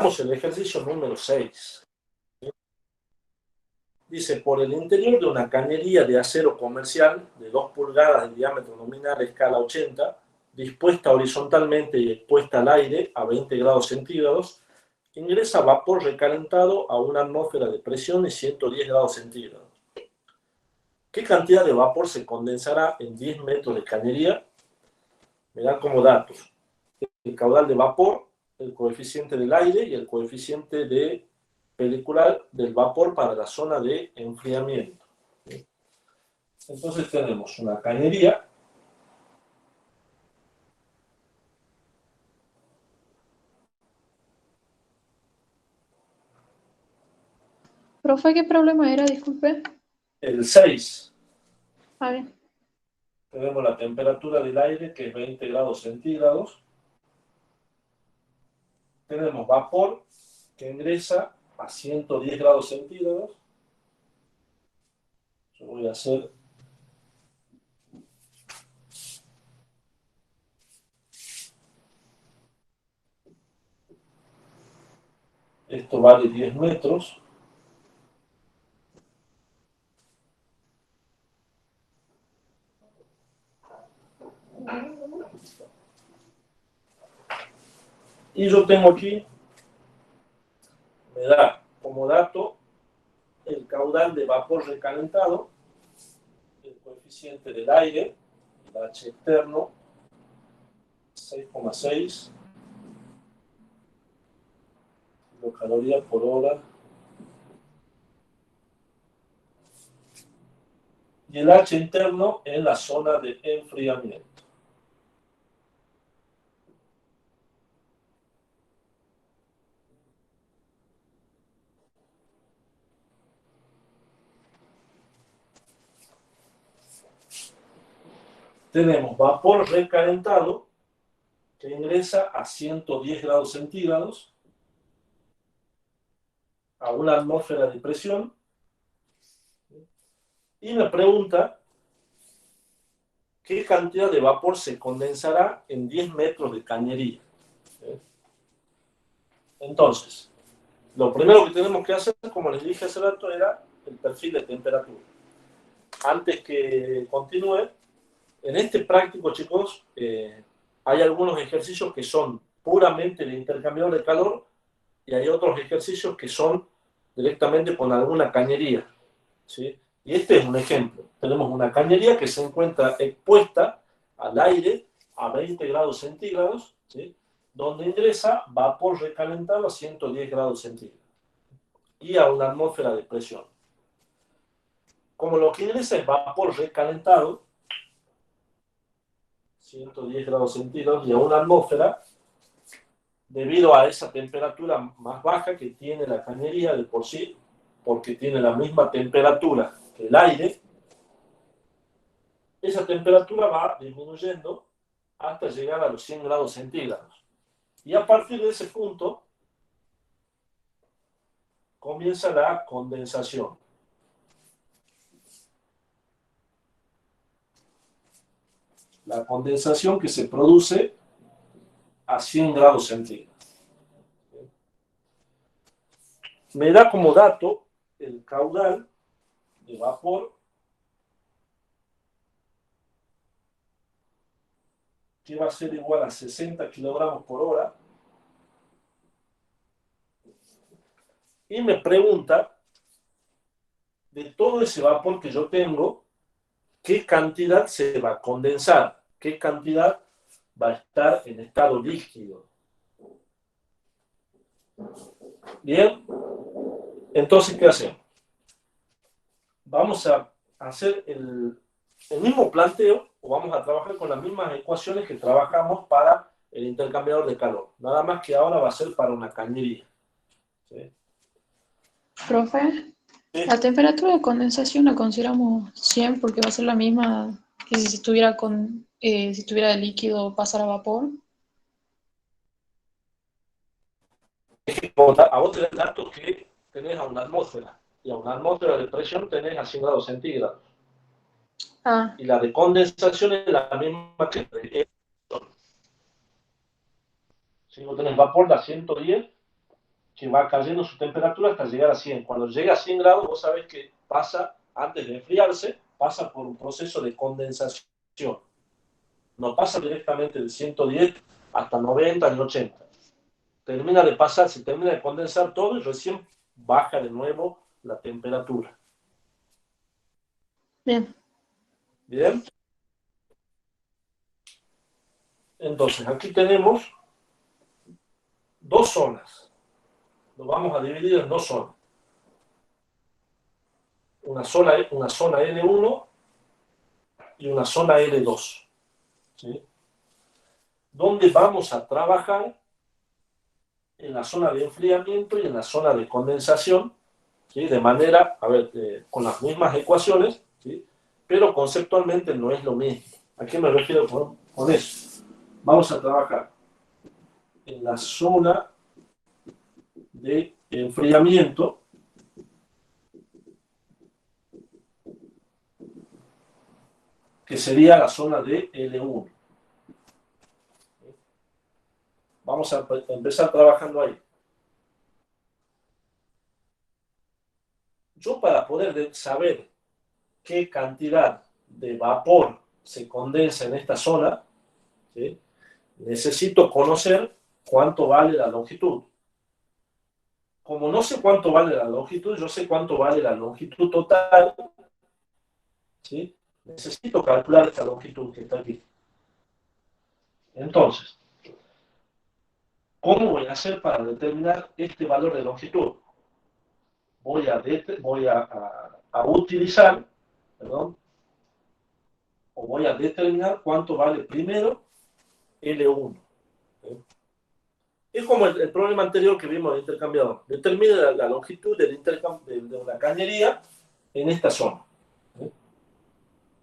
el ejercicio número 6. Dice, por el interior de una cañería de acero comercial de 2 pulgadas de diámetro nominal, escala 80, dispuesta horizontalmente y expuesta al aire a 20 grados centígrados, ingresa vapor recalentado a una atmósfera de presión de 110 grados centígrados. ¿Qué cantidad de vapor se condensará en 10 metros de cañería? Me dan como datos el caudal de vapor, el coeficiente del aire y el coeficiente de pelicular del vapor para la zona de enfriamiento. Entonces tenemos una cañería. Profe, ¿qué problema era? Disculpe. El 6. A ver. Tenemos la temperatura del aire, que es 20 grados centígrados. Tenemos vapor, que ingresa a 110 grados centígrados. Yo voy a hacer esto vale 10 metros. Y yo tengo aquí, me da como dato el caudal de vapor recalentado, el coeficiente del aire, el H externo, 6,6 kilocalorías por hora. Y el H interno en la zona de enfriamiento. Tenemos vapor recalentado que ingresa a 110 grados centígrados a una atmósfera de presión y me pregunta qué cantidad de vapor se condensará en 10 metros de cañería. Entonces, lo primero que tenemos que hacer, como les dije hace rato, era el perfil de temperatura. Antes que continúe, en este práctico, chicos, hay algunos ejercicios que son puramente de intercambiador de calor y hay otros ejercicios que son directamente con alguna cañería, ¿sí? Y este es un ejemplo. Tenemos una cañería que se encuentra expuesta al aire a 20 grados centígrados, ¿sí? Donde ingresa vapor recalentado a 110 grados centígrados y a una atmósfera de presión. Como lo que ingresa es vapor recalentado, 110 grados centígrados, y a una atmósfera, debido a esa temperatura más baja que tiene la cañería de por sí, porque tiene la misma temperatura que el aire, esa temperatura va disminuyendo hasta llegar a los 100 grados centígrados. Y a partir de ese punto comienza la condensación. La condensación que se produce a 100 grados centígrados. Me da como dato el caudal de vapor que va a ser igual a 60 kilogramos por hora. Y me pregunta, de todo ese vapor que yo tengo, ¿qué cantidad se va a condensar? ¿Qué cantidad va a estar en estado líquido? Bien, entonces, ¿qué hacemos? Vamos a hacer el mismo planteo o vamos a trabajar con las mismas ecuaciones que trabajamos para el intercambiador de calor. Nada más que ahora va a ser para una cañería. ¿Sí? Profe, ¿Sí? la temperatura de condensación la consideramos 100 porque va a ser la misma que si estuviera si estuviera de líquido pasar a vapor. A vos te da el dato que tenés a una atmósfera y a una atmósfera de presión tenés a 100 grados centígrados. Ah, Y la de condensación es la misma que si vos tenés vapor a 110 que va cayendo su temperatura hasta llegar a 100. Cuando llega a 100 grados, vos sabés que pasa, antes de enfriarse, pasa por un proceso de condensación. No pasa directamente de 110 hasta 90 y 80. Termina de pasar, se termina de condensar todo y recién baja de nuevo la temperatura. Bien. Bien. Entonces, aquí tenemos dos zonas. Lo vamos a dividir en dos zonas. Una zona L1 y una zona L2. ¿Sí? Donde vamos a trabajar en la zona de enfriamiento y en la zona de condensación, ¿sí? De manera, a ver, con las mismas ecuaciones, ¿sí? Pero conceptualmente no es lo mismo. ¿A qué me refiero con eso? Vamos a trabajar en la zona de enfriamiento, que sería la zona de L1. Vamos a empezar trabajando ahí. Yo, para poder saber qué cantidad de vapor se condensa en esta zona, ¿sí? Necesito conocer cuánto vale la longitud. Como no sé cuánto vale la longitud, yo sé cuánto vale la longitud total, ¿sí? Necesito calcular esta longitud que está aquí. Entonces, ¿cómo voy a hacer para determinar este valor de longitud? Voy a utilizar, perdón, o voy a determinar cuánto vale primero L1. ¿Sí? Es como el problema anterior que vimos del intercambiador. Determine la longitud de una cañería en esta zona. ¿Sí?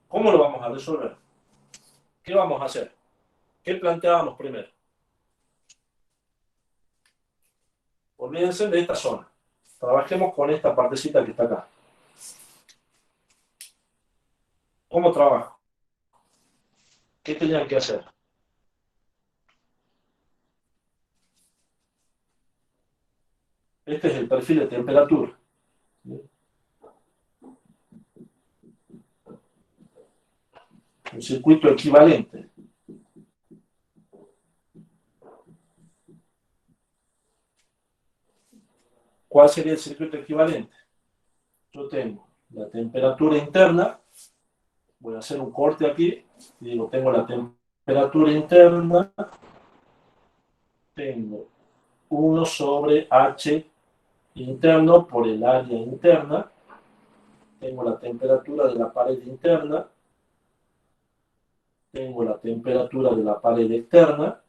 ¿Cómo lo vamos a resolver? ¿Qué vamos a hacer? ¿Qué planteábamos primero? Olvídense de esta zona. Trabajemos con esta partecita que está acá. ¿Cómo trabajo? ¿Qué tenían que hacer? Este es el perfil de temperatura. ¿Sí? Un circuito equivalente. ¿Cuál sería el circuito equivalente? Yo tengo la temperatura interna. Voy a hacer un corte aquí. Y digo, tengo la temperatura interna. Tengo 1 sobre H interno por el área interna. Tengo la temperatura de la pared interna. Tengo la temperatura de la pared externa.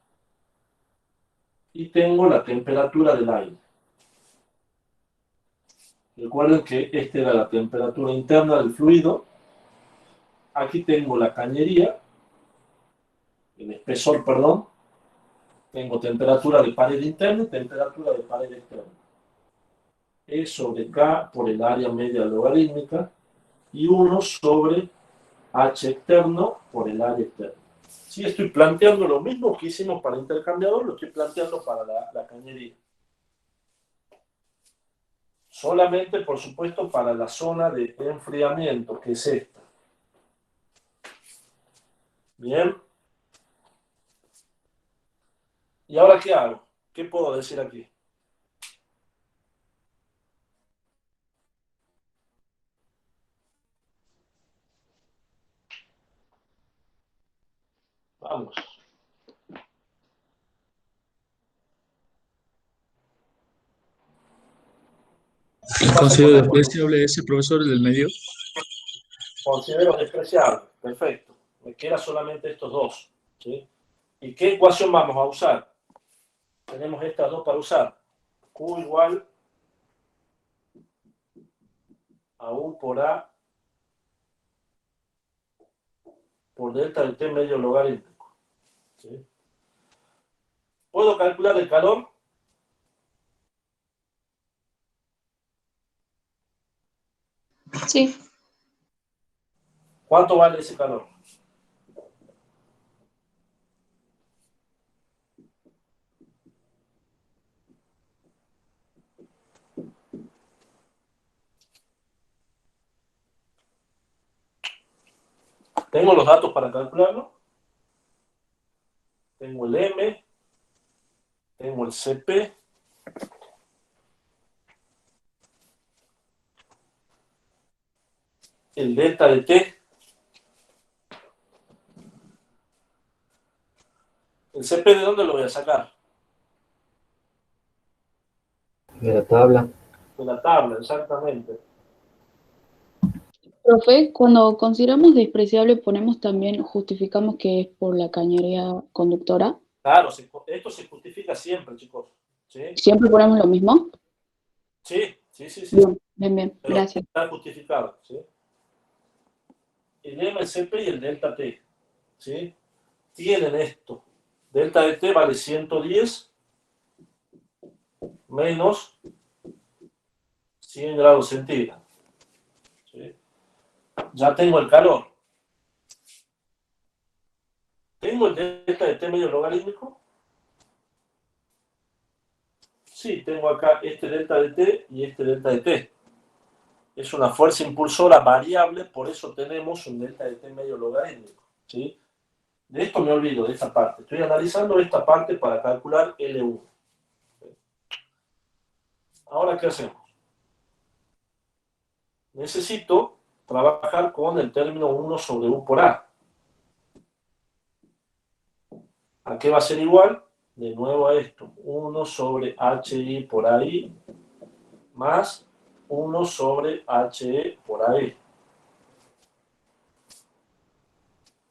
Y tengo la temperatura del aire. Recuerden que esta era la temperatura interna del fluido. Aquí tengo la cañería, el espesor, perdón. Tengo temperatura de pared interna y temperatura de pared externa. E sobre K por el área media logarítmica y 1 sobre H externo por el área externa. Si estoy planteando lo mismo que hicimos para el intercambiador, lo estoy planteando para la cañería. Solamente, por supuesto, para la zona de enfriamiento, que es esta. Bien. ¿Y ahora qué hago? ¿Qué puedo decir aquí? Vamos. ¿Qué pasa con Considero la ecuación? despreciable ese profesor del medio. Considero despreciable. Perfecto. Me queda solamente estos dos. ¿Sí? ¿Y qué ecuación vamos a usar? Tenemos estas dos para usar. Q igual a U por A por delta del T medio logarítmico. ¿Sí? ¿Puedo calcular el calor? Sí. ¿Cuánto vale ese calor? Tengo los datos para calcularlo. Tengo el M, tengo el CP, el delta de T. ¿El CP de dónde lo voy a sacar? De la tabla. De la tabla, exactamente. Profe, cuando consideramos despreciable ponemos también, justificamos que es por la cañería conductora. Claro, esto se justifica siempre, chicos. ¿Sí? ¿Siempre ponemos lo mismo? Sí, sí, sí, sí. Bien, bien, bien, Pero gracias. está justificado. ¿Sí? El M, el CP y el delta T. ¿Sí? Tienen esto. Delta de T vale 110 menos 100 grados centígrados. ¿Sí? Ya tengo el calor. ¿Tengo el delta de T medio logarítmico? Sí, tengo acá este delta de T y este delta de T. Es una fuerza impulsora variable, por eso tenemos un delta de T medio logarítmico. ¿Sí? De esto me olvido, de esta parte. Estoy analizando esta parte para calcular L1. Ahora, ¿qué hacemos? Necesito trabajar con el término 1 sobre U por A. ¿A qué va a ser igual? De nuevo a esto. 1 sobre HI por AI más 1 sobre HE por AE.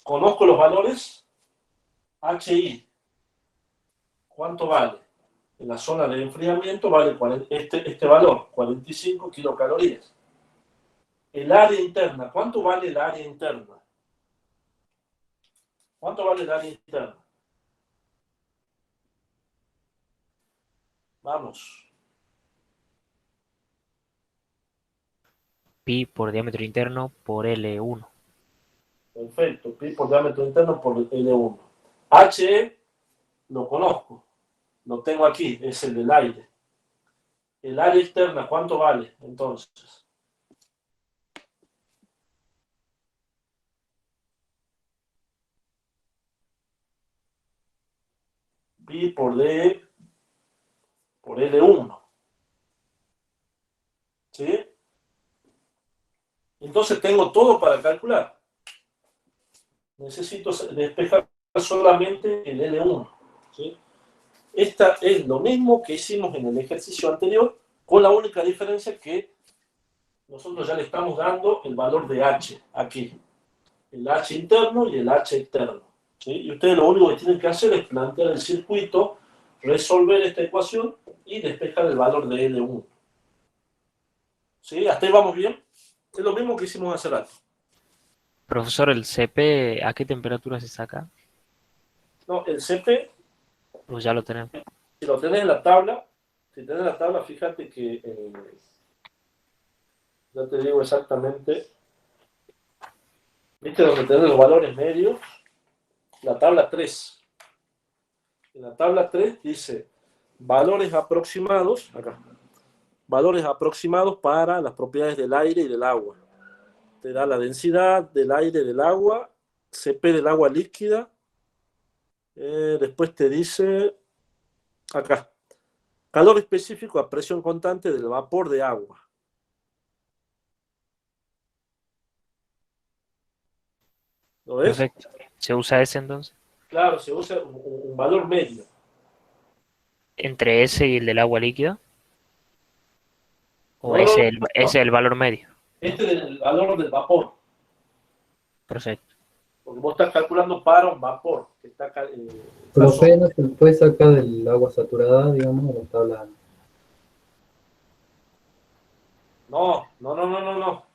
Conozco los valores. HI, ¿cuánto vale? En la zona de enfriamiento vale este valor, 45 kilocalorías. El área interna, ¿cuánto vale el área interna? ¿Cuánto vale el área interna? Vamos. Pi por diámetro interno por L1. Perfecto. Pi por diámetro interno por L1. HE lo conozco. Lo tengo aquí. Es el del aire. El área externa, ¿cuánto vale entonces? Pi por D por L1. ¿Sí? Entonces tengo todo para calcular. Necesito despejar solamente el L1. ¿Sí? Esta es lo mismo que hicimos en el ejercicio anterior, con la única diferencia que nosotros ya le estamos dando el valor de H aquí. El H interno y el H externo. ¿Sí? Y ustedes lo único que tienen que hacer es plantear el circuito, resolver esta ecuación y despejar el valor de L1. ¿Sí? ¿Hasta ahí vamos bien? Es lo mismo que hicimos hace rato. Profesor, ¿el CP a qué temperatura se saca? No, el CP, Pues ya lo tenemos. si lo tenés en la tabla, si tenés la tabla, fíjate que, ya te digo exactamente, ¿viste donde tenés los valores medios? La tabla 3. En la tabla 3 dice valores aproximados, acá, valores aproximados para las propiedades del aire y del agua. Te da la densidad del aire y del agua, CP del agua líquida, después te dice, acá, calor específico a presión constante del vapor de agua. ¿Lo ves? Perfecto. ¿Se usa ese entonces? Claro, se usa un valor medio. ¿Entre ese y el del agua líquida? ¿O No, no, ese, no, ese es el valor medio? este es el valor del vapor. Perfecto. Porque vos estás calculando para un vapor que está, Profe, ¿no se puede sacar del agua saturada, digamos, de la tabla? No, no, no, no, no, no.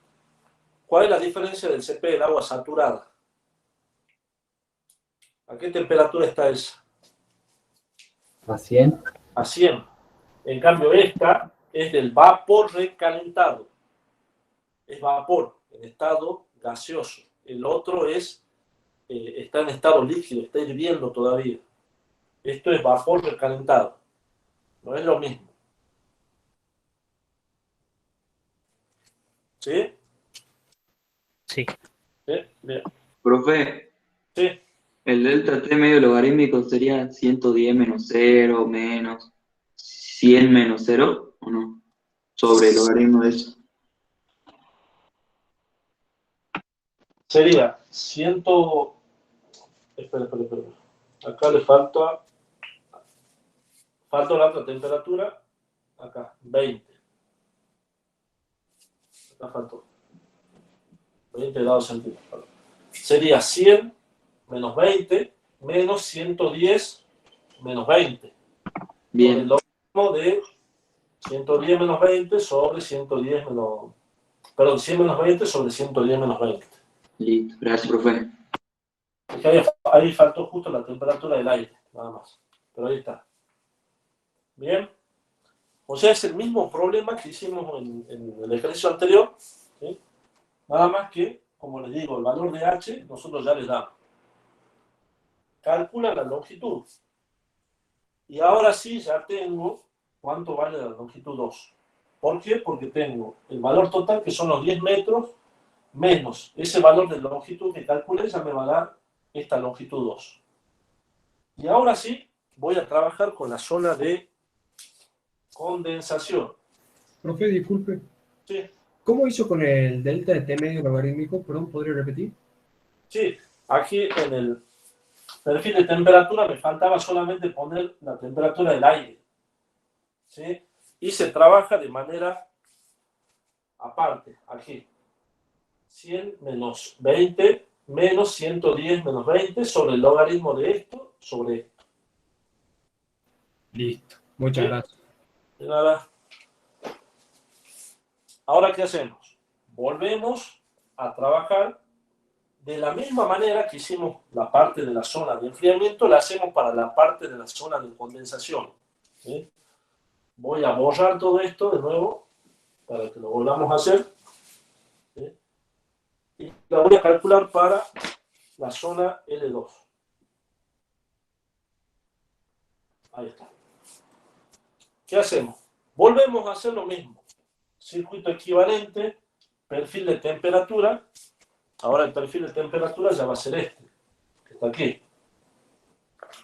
¿Cuál es la diferencia del CP del agua saturada? ¿A qué temperatura está esa? ¿A 100? A 100. En cambio, esta es del vapor recalentado. Es vapor en estado gaseoso. El otro está en estado líquido, está hirviendo todavía. Esto es vapor recalentado. No es lo mismo. ¿Sí? Sí. ¿Sí? Bien. Profe, Sí, el delta T medio logarítmico sería 110 menos cero menos 100 menos cero, ¿o no? Sobre el logaritmo de eso. sería 100... Espera. Acá le falta la otra temperatura. Acá, 20. Acá faltó 20 grados centígrados. Perdón. Sería 100 menos 20 menos 110 menos 20. Por el Bien, logaritmo de 110 menos 20 sobre 110 menos... Perdón, 100 menos 20 sobre 110 menos 20. listo. Gracias, profe. Es que ahí faltó justo la temperatura del aire, nada más. Pero ahí está. Bien. O sea, es el mismo problema que hicimos en el ejercicio anterior, ¿sí? Nada más que, como les digo, el valor de h nosotros ya les damos. Calcula la longitud. Y ahora sí ya tengo cuánto vale la longitud 2. ¿Por qué? Porque tengo el valor total, que son los 10 metros, menos ese valor de longitud que calculé, ya me va a dar esta longitud 2. Y ahora sí voy a trabajar con la zona de condensación. Profe, disculpe. Sí, ¿Cómo hizo con el delta de t medio logarítmico? Perdón, ¿podría repetir? sí. Aquí en el perfil de temperatura me faltaba solamente poner la temperatura del aire, ¿sí? Y se trabaja de manera aparte, aquí. 100 menos 20 menos 110 menos 20 sobre el logaritmo de esto sobre esto. Listo. Muchas ¿Sí? gracias. De nada. Ahora, ¿qué hacemos? Volvemos a trabajar de la misma manera que hicimos la parte de la zona de enfriamiento, la hacemos para la parte de la zona de condensación. ¿Sí? Voy a borrar todo esto de nuevo para que lo volvamos a hacer. ¿Sí? Y la voy a calcular para la zona L2. Ahí está. ¿Qué hacemos? Volvemos a hacer lo mismo. Circuito equivalente, perfil de temperatura. Ahora el perfil de temperatura ya va a ser este, que está aquí.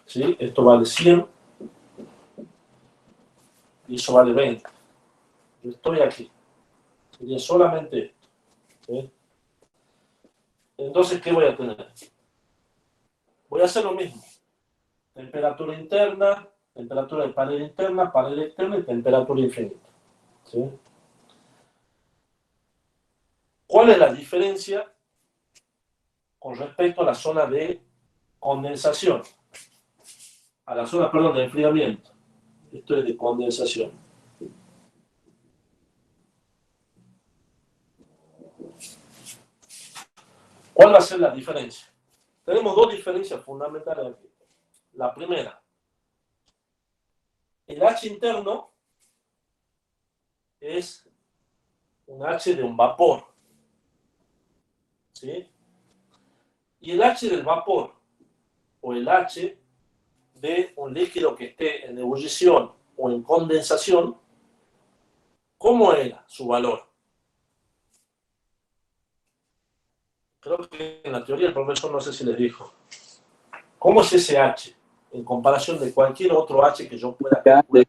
¿Sí? Esto vale 100 y eso vale 20. Yo estoy aquí. Sería solamente esto. ¿Sí? Entonces, ¿qué voy a tener? Voy a hacer lo mismo. Temperatura interna, temperatura de pared interna, pared externa y temperatura infinita. ¿Sí? ¿Cuál es la diferencia con respecto a la zona de condensación? A la zona, perdón, de enfriamiento. Esto es de condensación. ¿Cuál va a ser la diferencia? Tenemos dos diferencias fundamentales aquí. La primera, el H interno es un H de un vapor. ¿Sí? Y el H del vapor o el H de un líquido que esté en ebullición o en condensación, ¿cómo era su valor? Creo que en la teoría el profesor no sé si les dijo. ¿Cómo es ese H en comparación de cualquier otro H que yo pueda calcular?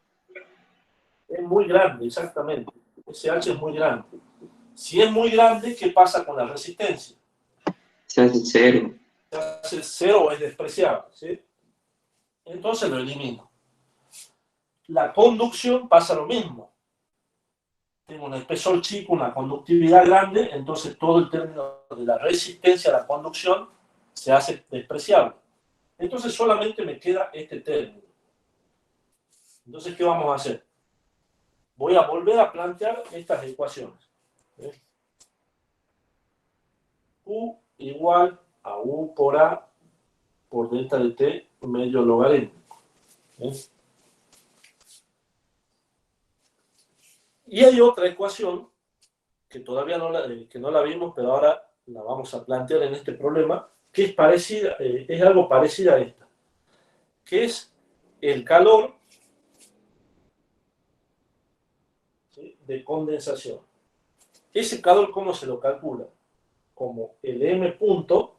Es muy grande, exactamente. Ese H es muy grande. Si es muy grande, ¿qué pasa con la resistencia? Se hace cero. Se hace cero o es despreciable, ¿sí? Entonces lo elimino. La conducción pasa lo mismo. Tengo un espesor chico, una conductividad grande, entonces todo el término de la resistencia a la conducción se hace despreciable. Entonces solamente me queda este término. Entonces, ¿qué vamos a hacer? Voy a volver a plantear estas ecuaciones. U igual a U por A por delta de T medio logarítmico. Y hay otra ecuación que todavía no la vimos, pero ahora la vamos a plantear en este problema, que es parecida, es algo parecida a esta, que es el calor, ¿sí?, de condensación. Ese calor, ¿cómo se lo calcula? Como el M punto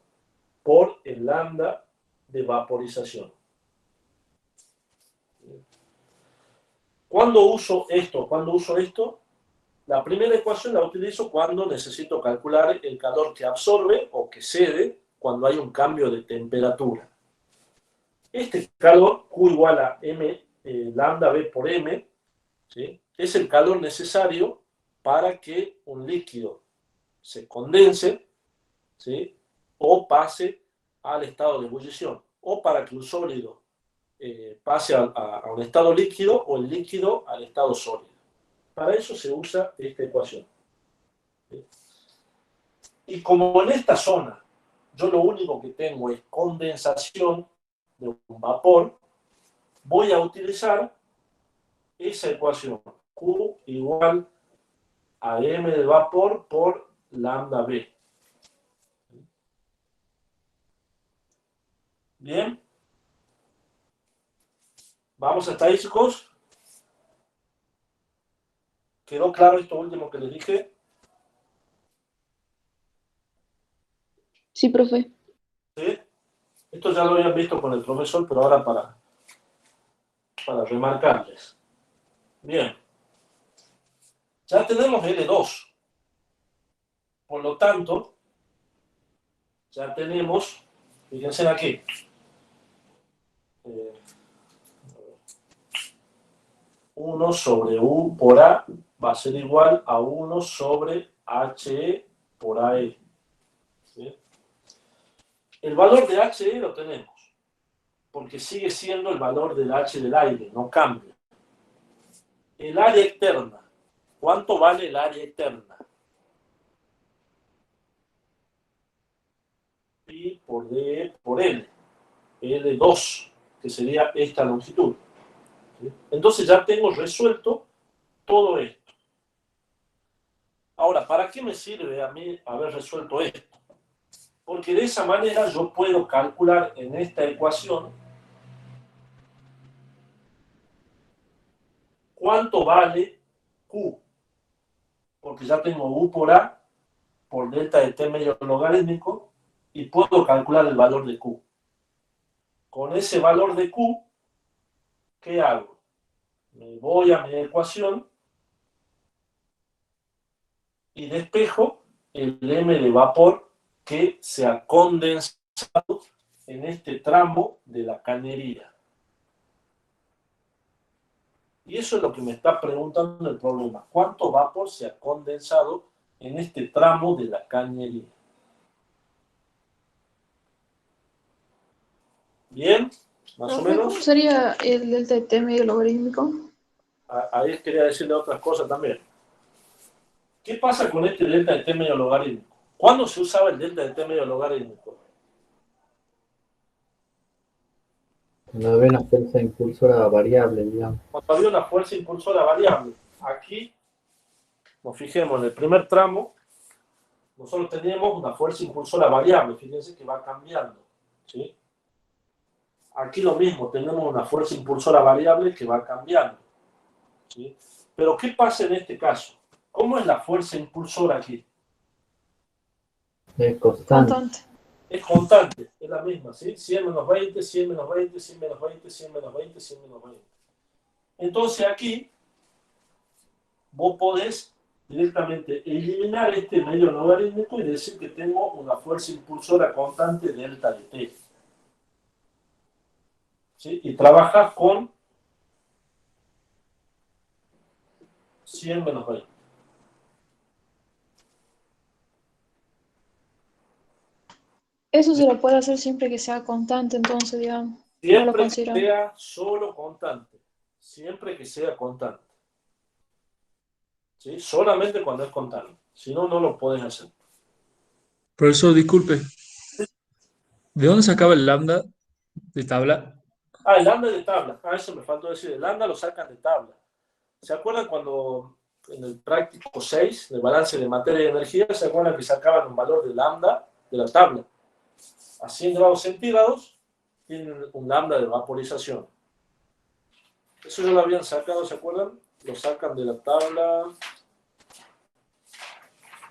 por el lambda de vaporización. ¿Cuándo uso esto? ¿Cuándo uso esto? La primera ecuación la utilizo cuando necesito calcular el calor que absorbe o que cede cuando hay un cambio de temperatura. Este calor, Q igual a M, lambda B por M, ¿sí?, es el calor necesario para que un líquido se condense, ¿sí?, o pase al estado de ebullición, o para que un sólido pase a un estado líquido o el líquido al estado sólido. Para eso se usa esta ecuación. ¿Sí? Y como en esta zona yo lo único que tengo es condensación de un vapor, voy a utilizar esa ecuación, Q igual a M del vapor por lambda B. Bien. Vamos hasta ahí, chicos. ¿Quedó claro esto último que les dije? Sí, profe. ¿Sí? Esto ya lo habían visto con el profesor, pero ahora para remarcarles. Bien. Ya tenemos L2. Por lo tanto, ya tenemos, fíjense aquí, 1 sobre U por A va a ser igual a 1 sobre HE por AE. ¿Sí? El valor de HE lo tenemos, porque sigue siendo el valor del H del aire, no cambia. El área externa, ¿cuánto vale el área externa? Pi por D por L, L2, que sería esta longitud. ¿Sí? Entonces ya tengo resuelto todo esto. Ahora, ¿para qué me sirve a mí haber resuelto esto? Porque de esa manera yo puedo calcular en esta ecuación cuánto vale Q. Porque ya tengo U por A por delta de T medio logarítmico y puedo calcular el valor de Q. Con ese valor de Q, ¿qué hago? Me voy a mi ecuación y despejo el M de vapor que se ha condensado en este tramo de la cañería. Y eso es lo que me está preguntando el problema. ¿Cuánto vapor se ha condensado en este tramo de la cañería? ¿Bien? ¿Más o Profe, ¿cómo menos? sería el delta de T medio logarítmico? Ahí quería decirle otras cosas también. ¿Qué pasa con este delta de T medio logarítmico? ¿Cuándo se usaba el delta de T medio logarítmico? Cuando ve una fuerza impulsora variable, digamos. Cuando había una fuerza impulsora variable. Aquí, nos fijemos en el primer tramo, nosotros teníamos una fuerza impulsora variable, fíjense que va cambiando. ¿Sí? Aquí lo mismo, tenemos una fuerza impulsora variable que va cambiando. ¿Sí? Pero ¿qué pasa en este caso? ¿Cómo es la fuerza impulsora aquí? Es constante. Constante. Es constante, es la misma, ¿sí? 100 menos 20, 100 menos 20, 100 menos 20, 100 menos 20, 100 menos 20. Entonces aquí vos podés directamente eliminar este medio logarítmico y decir que tengo una fuerza impulsora constante delta de T. ¿Sí? Y trabajas con 100 menos 20. Eso se lo puede hacer siempre que sea constante, entonces, digamos. No lo Siempre que consideramos. sea solo constante. Siempre que sea constante. ¿Sí? Solamente cuando es constante. Si no, no lo puedes hacer. Profesor, disculpe, ¿de dónde sacaba el lambda de tabla? El lambda de tabla. Eso me faltó decir. El lambda lo sacan de tabla. ¿Se acuerdan cuando en el práctico 6, del balance de materia y energía, se acuerdan que sacaban un valor de lambda de la tabla? A 100 grados centígrados tienen un lambda de vaporización. Eso ya lo habían sacado, ¿se acuerdan? Lo sacan de la tabla,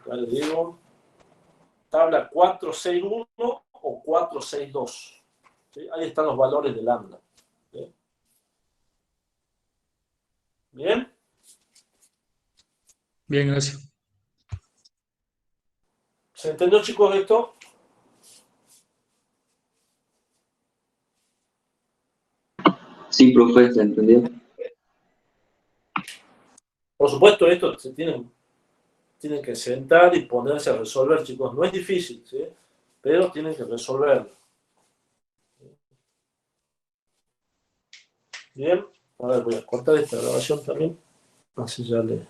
ya les digo, tabla 461 o 462. ¿Sí? Ahí están los valores de lambda. ¿Sí? ¿Bien? Bien, gracias. ¿Se entendió, chicos, esto? Sí, profe, ¿se entendió? Por supuesto, esto se tienen que sentar y ponerse a resolver, chicos. No es difícil, ¿sí? Pero tienen que resolverlo. Bien, a ver, voy a cortar esta grabación también. Así ya le...